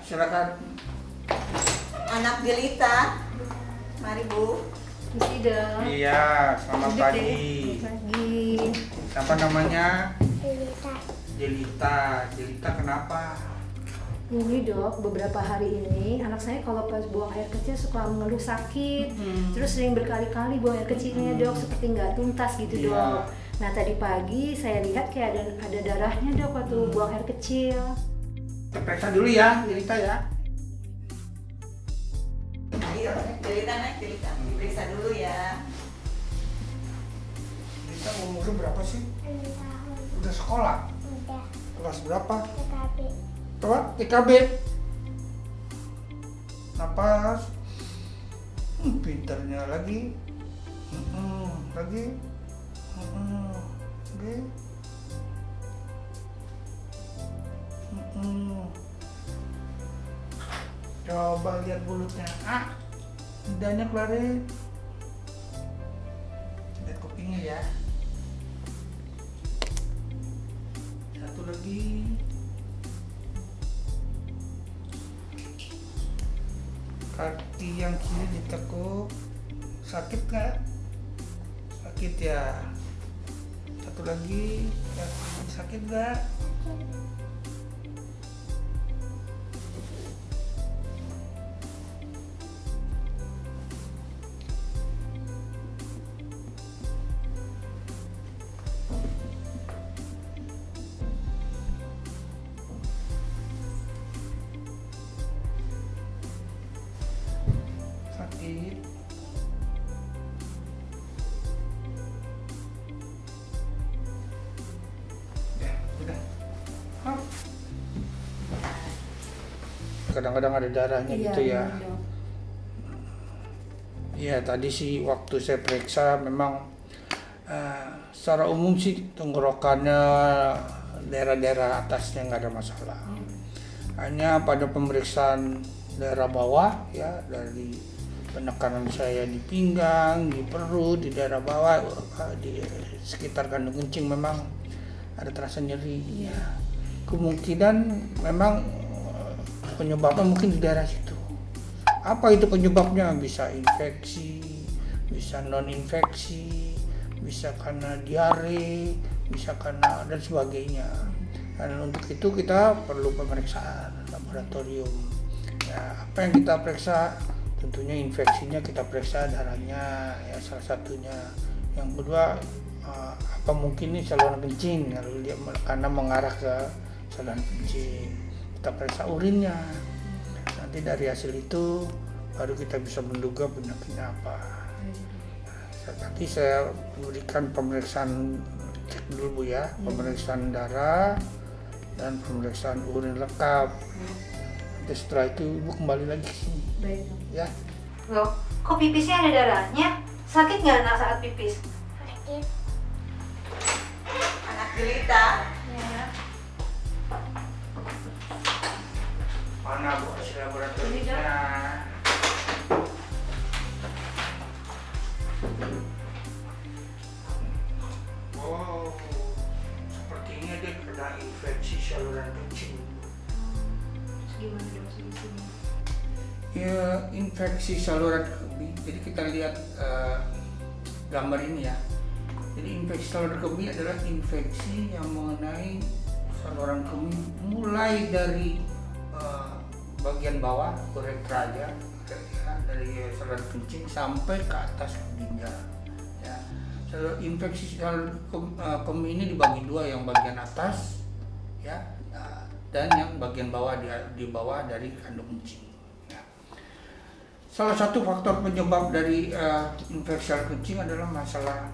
silakan. Anak jelita. Mari Bu. Tidak. Iya, selamat pagi. Pagi. Siapa namanya? Jelita. Jelita. Jelita kenapa? Ini dok, beberapa hari ini anak saya kalau pas buang air kecil suka mengeluh sakit, terus sering berkali-kali buang air kecilnya dok, seperti nggak tuntas gitu dok. Nah tadi pagi saya lihat kayak ada darahnya dok waktu buang air kecil. Kita periksa dulu ya, Jelita ya. Ayo, jelita naik jelita. Diperiksa dulu ya. Jelita umurnya berapa sih? 6 tahun. Udah sekolah? Udah. Kelas berapa? TKB. Coba TKB. Napas. Pinternya lagi. Lagi. Lagi. Coba lihat mulutnya. Lidahnya kelarin. Lihat kupingnya ya. Satu lagi. Kaki yang kiri ditekuk. Sakit nggak? Sakit ya. Satu lagi. Sakit nggak? Sakit. Ya, udah. Hop. Kadang-kadang ada darahnya gitu ya. Iya, dok. Iya, tadi sih waktu saya periksa memang secara umum sih tenggorokannya daerah-daerah atasnya nggak ada masalah. Hanya pada pemeriksaan daerah bawah ya, dari penekanan saya di pinggang, di perut, di daerah bawah, di sekitar kandung kencing memang ada terasa nyeri. Ya. Kemungkinan memang penyebabnya mungkin di daerah situ. Apa itu penyebabnya? Bisa infeksi, bisa non infeksi, bisa karena diare, bisa karena dan sebagainya. Dan untuk itu kita perlu pemeriksaan laboratorium. Ya, apa yang kita periksa? Tentunya infeksinya kita periksa darahnya ya salah satunya. Yang kedua apa mungkin ini saluran kencing kalau dia karena mengarah ke saluran kencing. Kita periksa urinnya. Nanti dari hasil itu baru kita bisa menduga penyakitnya apa. Nanti saya berikan pemeriksaan cek dulu Bu ya, pemeriksaan darah dan pemeriksaan urin lengkap. Nanti setelah itu Ibu kembali lagi ke sini. Baik dok. Ya. Loh, kok pipisnya ada darahnya? Sakit nggak anak saat pipis? Sakit. Anak jelita. Ya. Mana Bu hasil laboratoriumnya? Oh, sepertinya dia kena infeksi saluran kencing. Gimana dok solusinya? Ya, infeksi saluran kemih. Jadi kita lihat gambar ini ya. Jadi infeksi saluran kemih adalah infeksi yang mengenai saluran kemih mulai dari bagian bawah uretra ya, dari saluran kencing sampai ke atas ginjal. Ya. Infeksi saluran kemih ini dibagi dua, yang bagian atas ya, dan yang bagian bawah di bawah dari kandung kencing. Salah satu faktor penyebab dari infeksi saluran kencing adalah masalah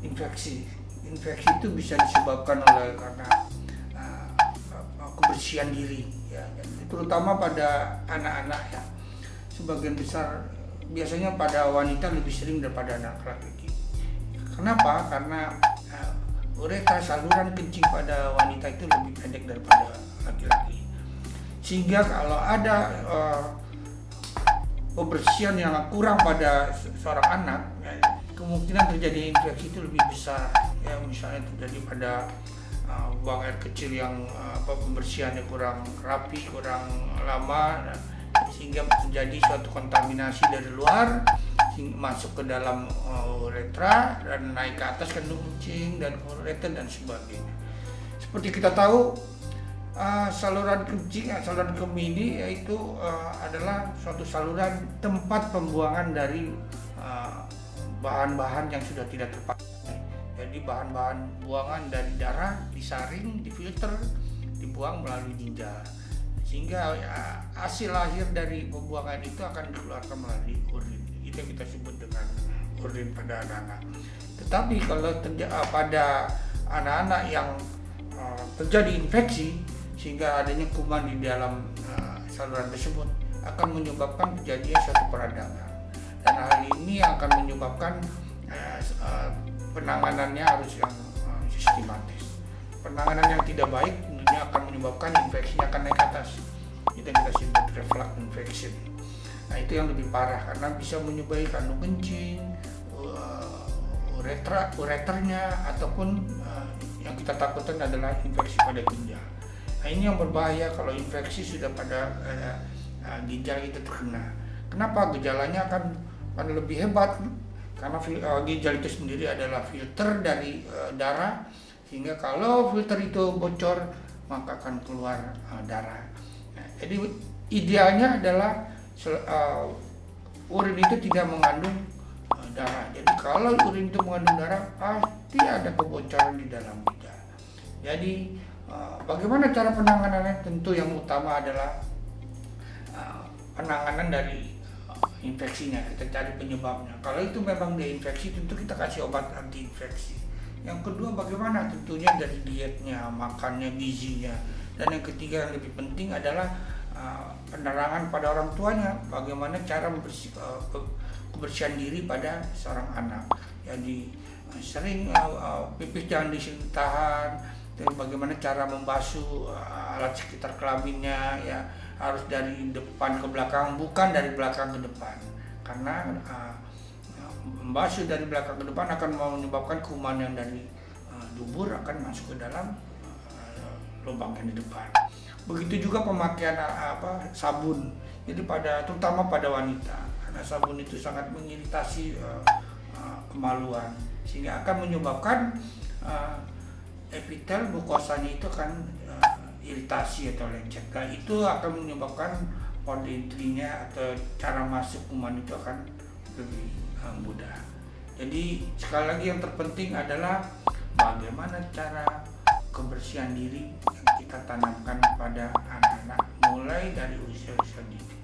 infeksi. Infeksi itu bisa disebabkan oleh karena kebersihan diri, ya, terutama pada anak-anak ya. Sebagian besar biasanya pada wanita lebih sering daripada anak laki-laki. Kenapa? Karena uretra saluran kencing pada wanita itu lebih pendek daripada laki-laki. Sehingga kalau ada kebersihan yang kurang pada seorang anak, ya, kemungkinan terjadi infeksi itu lebih besar. Ya, misalnya terjadi pada buang air kecil yang pembersihannya kurang rapi, kurang lama, sehingga terjadi suatu kontaminasi dari luar masuk ke dalam uretra dan naik ke atas ke kencing dan ureter dan sebagainya. Seperti kita tahu, saluran kencing, saluran kemih ini yaitu adalah suatu saluran tempat pembuangan dari bahan-bahan yang sudah tidak terpakai. Jadi bahan-bahan buangan dari darah disaring, difilter, dibuang melalui ginjal, sehingga hasil akhir dari pembuangan itu akan dikeluarkan melalui urin. Itu yang kita sebut dengan urin pada anak-anak. Tetapi kalau pada anak-anak yang terjadi infeksi sehingga adanya kuman di dalam saluran tersebut akan menyebabkan terjadinya suatu peradangan, dan hal ini akan menyebabkan penanganannya harus yang sistematis. Penanganan yang tidak baik tentunya akan menyebabkan infeksinya akan naik ke atas. Itu yang kita sebut reflux infection. Nah, itu yang lebih parah karena bisa menyubai kandung kencing, ureternya, ataupun yang kita takutkan adalah infeksi pada ginjal. Nah, ini yang berbahaya kalau infeksi sudah pada ginjal itu terkena. Kenapa? Gejalanya akan lebih hebat. Karena ginjal itu sendiri adalah filter dari darah, sehingga kalau filter itu bocor maka akan keluar darah. Nah, jadi idealnya adalah urin itu tidak mengandung darah. Jadi kalau urin itu mengandung darah pasti ada kebocoran di dalam ginjal. Jadi bagaimana cara penanganannya? Tentu yang utama adalah penanganan dari infeksinya, kita cari penyebabnya. Kalau itu memang dia infeksi, tentu kita kasih obat anti infeksi. Yang kedua, bagaimana? Tentunya dari dietnya, makannya, gizinya. Dan yang ketiga yang lebih penting adalah penerangan pada orang tuanya, bagaimana cara kebersihan diri pada seorang anak. Jadi sering pipis jangan ditahan, terus bagaimana cara membasuh alat sekitar kelaminnya, ya harus dari depan ke belakang, bukan dari belakang ke depan, karena membasuh dari belakang ke depan akan menyebabkan kuman yang dari dubur akan masuk ke dalam lubang yang di depan. Begitu juga pemakaian sabun. Jadi terutama pada wanita, karena sabun itu sangat mengiritasi kemaluan, sehingga akan menyebabkan epitel mukosanya itu akan iritasi atau lecet. Nah, itu akan menyebabkan port entry-nya atau cara masuk kuman itu akan lebih mudah. Jadi sekali lagi yang terpenting adalah bagaimana cara kebersihan diri yang kita tanamkan pada anak-anak mulai dari usia dini.